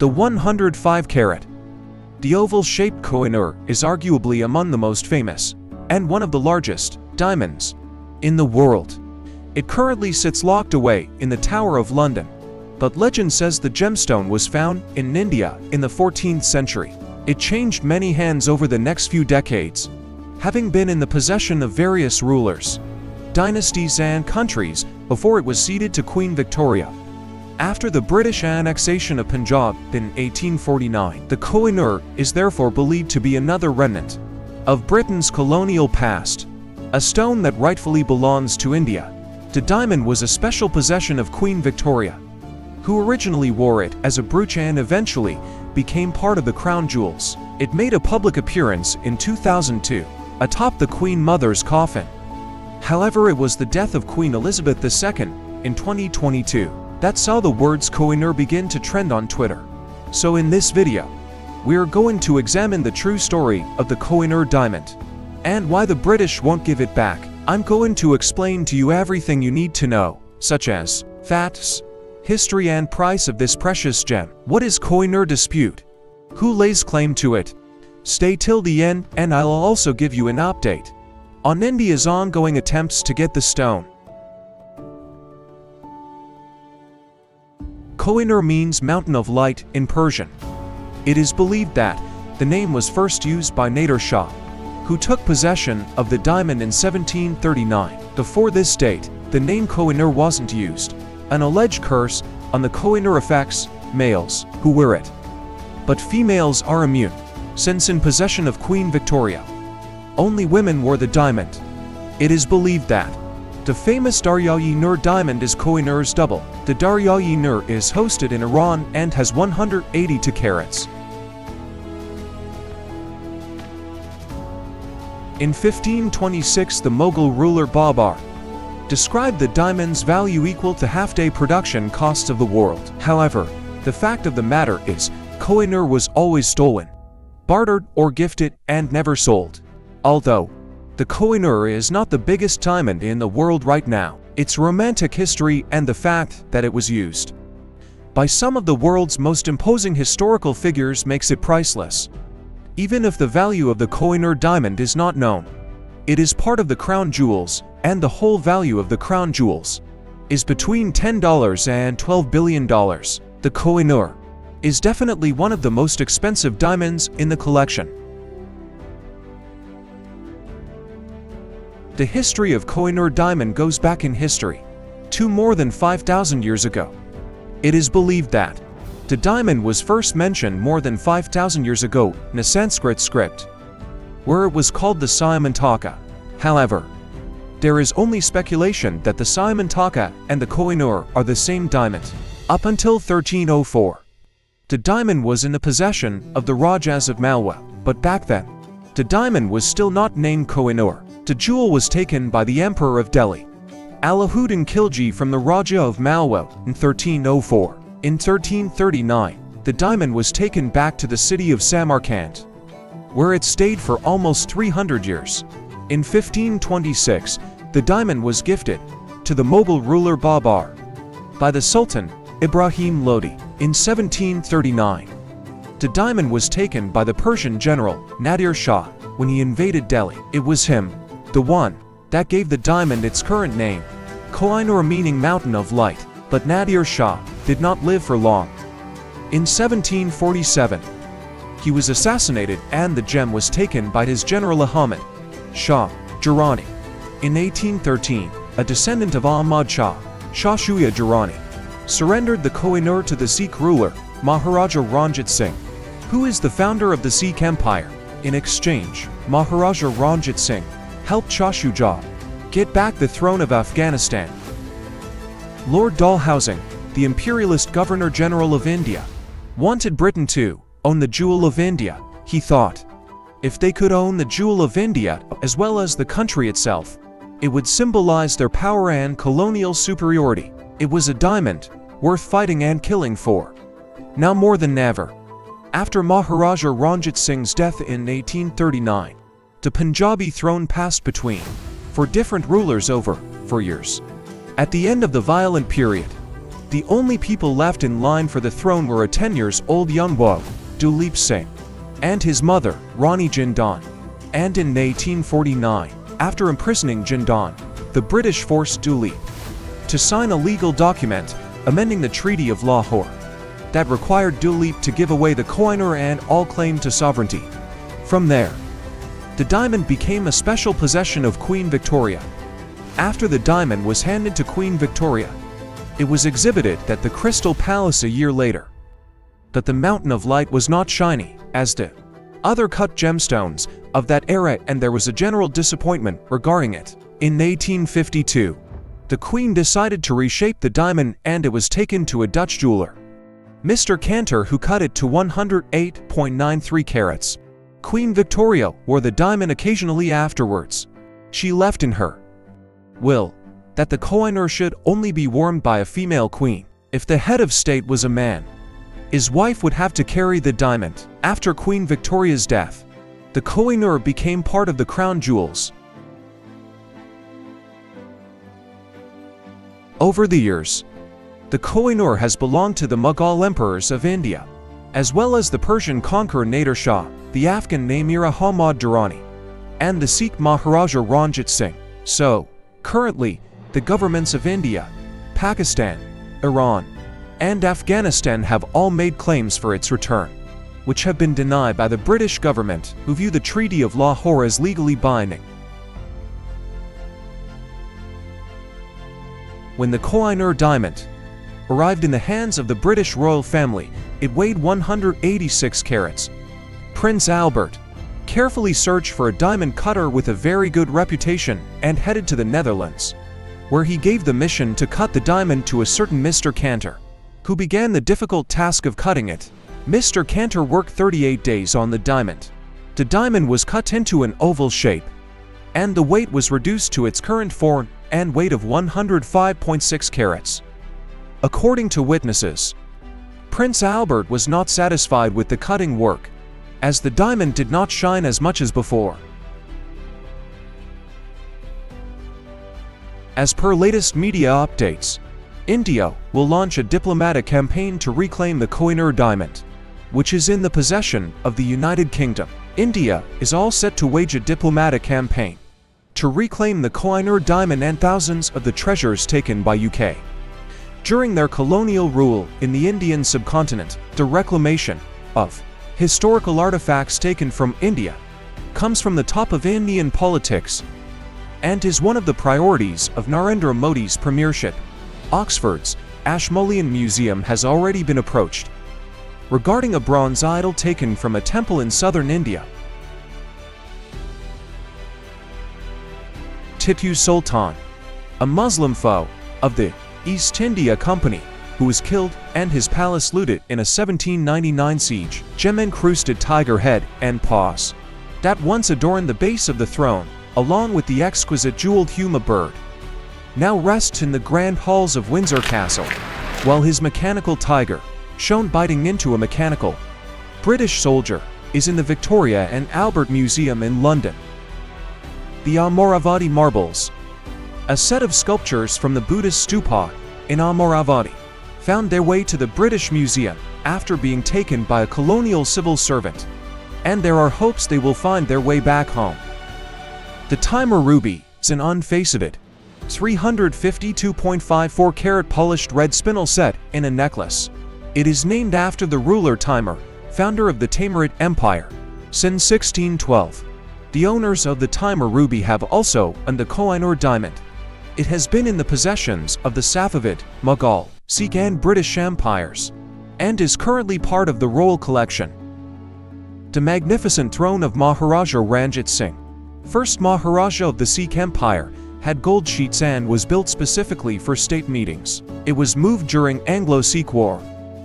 The 105-carat. The oval-shaped Kohinoor is arguably among the most famous, and one of the largest, diamonds in the world. It currently sits locked away in the Tower of London, but legend says the gemstone was found in India in the 14th century. It changed many hands over the next few decades, having been in the possession of various rulers, dynasties and countries before it was ceded to Queen Victoria. After the British annexation of Punjab in 1849, the Kohinoor is therefore believed to be another remnant of Britain's colonial past, a stone that rightfully belongs to India. The diamond was a special possession of Queen Victoria, who originally wore it as a brooch and eventually became part of the crown jewels. It made a public appearance in 2002, atop the Queen Mother's coffin. However, it was the death of Queen Elizabeth II in 2022 that saw the words Kohinoor begin to trend on Twitter. So in this video, we are going to examine the true story of the Kohinoor diamond and why the British won't give it back. I'm going to explain to you everything you need to know, such as facts, history and price of this precious gem. What is Kohinoor dispute? Who lays claim to it? Stay till the end and I'll also give you an update on India's ongoing attempts to get the stone. Kohinoor means mountain of light in Persian. It is believed that the name was first used by Nader Shah, who took possession of the diamond in 1739. Before this date, the name Kohinoor wasn't used, an alleged curse on the Kohinoor affects males who wear it. But females are immune, since in possession of Queen Victoria, only women wore the diamond. It is believed that the famous Darya-e-Noor diamond is Kohinoor's double. The Darya-e-Noor is hosted in Iran and has 182 carats. In 1526, the Mughal ruler Babur described the diamond's value equal to half-day production costs of the world. However, the fact of the matter is, Kohinoor was always stolen, bartered or gifted, and never sold. Although the Kohinoor is not the biggest diamond in the world right now, its romantic history and the fact that it was used by some of the world's most imposing historical figures makes it priceless. Even if the value of the Kohinoor diamond is not known, it is part of the crown jewels, and the whole value of the crown jewels is between $10 and $12 billion. The Kohinoor is definitely one of the most expensive diamonds in the collection. The history of Kohinoor diamond goes back in history to more than 5,000 years ago. It is believed that the diamond was first mentioned more than 5,000 years ago in a Sanskrit script, where it was called the Simantaka. However, there is only speculation that the Simantaka and the Kohinoor are the same diamond. Up until 1304, the diamond was in the possession of the Rajas of Malwa, but back then, the diamond was still not named Kohinoor. The jewel was taken by the Emperor of Delhi, Alauddin Khilji, from the Raja of Malwa in 1304. In 1339, the diamond was taken back to the city of Samarkand, where it stayed for almost 300 years. In 1526, the diamond was gifted to the Mughal ruler Babur by the Sultan Ibrahim Lodi. In 1739, the diamond was taken by the Persian general Nadir Shah when he invaded Delhi. It was him, the one that gave the diamond its current name, Kohinoor, meaning mountain of light. But Nadir Shah did not live for long. In 1747, he was assassinated and the gem was taken by his general Ahmad Shah Durrani. In 1813, a descendant of Ahmad Shah, Shah Shuja Durrani, surrendered the Kohinoor to the Sikh ruler Maharaja Ranjit Singh, who is the founder of the Sikh Empire. In exchange, Maharaja Ranjit Singh helped Shah Shuja get back the throne of Afghanistan. Lord Dalhousie, the imperialist Governor-General of India, wanted Britain to own the jewel of India. He thought, if they could own the jewel of India as well as the country itself, it would symbolize their power and colonial superiority. It was a diamond worth fighting and killing for, now more than ever. After Maharaja Ranjit Singh's death in 1839, the Punjabi throne passed between for different rulers over 4 years. At the end of the violent period, The only people left in line for the throne were a 10-year-old young boy, Duleep Singh, and his mother, Rani Jindal. And in 1849, after imprisoning Jindal, the British forced Duleep to sign a legal document amending the Treaty of Lahore that required Duleep to give away the Kohinoor and all claim to sovereignty. From there, the diamond became a special possession of Queen Victoria. After the diamond was handed to Queen Victoria, it was exhibited at the Crystal Palace a year later. But the Mountain of Light was not shiny, as did other cut gemstones of that era, and there was a general disappointment regarding it. In 1852, the Queen decided to reshape the diamond and it was taken to a Dutch jeweler, Mr. Cantor, who cut it to 108.93 carats. Queen Victoria wore the diamond occasionally afterwards. She left in her will that the Kohinoor should only be worn by a female queen. If the head of state was a man, his wife would have to carry the diamond. After Queen Victoria's death, the Kohinoor became part of the crown jewels. Over the years, the Kohinoor has belonged to the Mughal emperors of India, as well as the Persian conqueror Nader Shah, the Afghan Namir Ahmad Durrani, and the Sikh Maharaja Ranjit Singh. So, currently, the governments of India, Pakistan, Iran, and Afghanistan have all made claims for its return, which have been denied by the British government, who view the Treaty of Lahore as legally binding. When the Kohinoor diamond arrived in the hands of the British royal family, it weighed 186 carats. Prince Albert carefully searched for a diamond cutter with a very good reputation and headed to the Netherlands, where he gave the mission to cut the diamond to a certain Mr. Cantor, who began the difficult task of cutting it. Mr. Cantor worked 38 days on the diamond. The diamond was cut into an oval shape, and the weight was reduced to its current form and weight of 105.6 carats. According to witnesses, Prince Albert was not satisfied with the cutting work, as the diamond did not shine as much as before. As per latest media updates, India will launch a diplomatic campaign to reclaim the Kohinoor diamond, which is in the possession of the United Kingdom. India is all set to wage a diplomatic campaign to reclaim the Kohinoor diamond and thousands of the treasures taken by UK during their colonial rule in the Indian subcontinent. The reclamation of historical artifacts taken from India comes from the top of Indian politics and is one of the priorities of Narendra Modi's premiership. Oxford's Ashmolean Museum has already been approached regarding a bronze idol taken from a temple in southern India. Tipu Sultan, a Muslim foe of the East India Company, who was killed and his palace looted in a 1799 siege. Gem-encrusted tiger head and paws that once adorned the base of the throne, along with the exquisite jeweled Huma bird, now rests in the grand halls of Windsor Castle, while his mechanical tiger, shown biting into a mechanical British soldier, is in the Victoria and Albert Museum in London. The Amaravati marbles, a set of sculptures from the Buddhist stupa in Amaravati, found their way to the British Museum after being taken by a colonial civil servant, and there are hopes they will find their way back home. The Timur ruby is an unfaceted 352.54 carat polished red spinel set in a necklace. It is named after the ruler Timur, founder of the Timurid Empire, since 1612. The owners of the Timur ruby have also owned the Kohinoor diamond. It has been in the possessions of the Safavid, Mughal, Sikh and British empires, and is currently part of the royal collection. The magnificent throne of Maharaja Ranjit Singh, first Maharaja of the Sikh Empire, had gold sheets and was built specifically for state meetings. It was moved during Anglo-Sikh War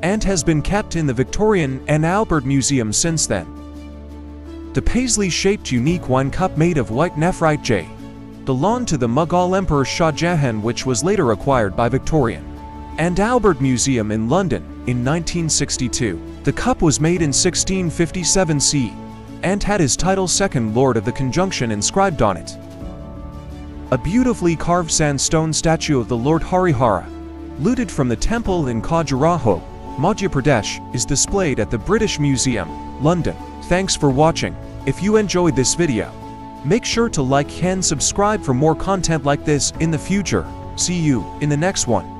and has been kept in the Victorian and Albert Museum since then. The paisley-shaped unique wine cup made of white nephrite jade belonged to the Mughal Emperor Shah Jahan, which was later acquired by Victorian and Albert Museum in London in 1962. The cup was made in 1657 CE and had his title Second Lord of the Conjunction inscribed on it. A beautifully carved sandstone statue of the Lord Harihara looted from the temple in Khajuraho, Madhya Pradesh, is displayed at the British Museum, London. Thanks for watching. If you enjoyed this video, make sure to like and subscribe for more content like this in the future. See you in the next one.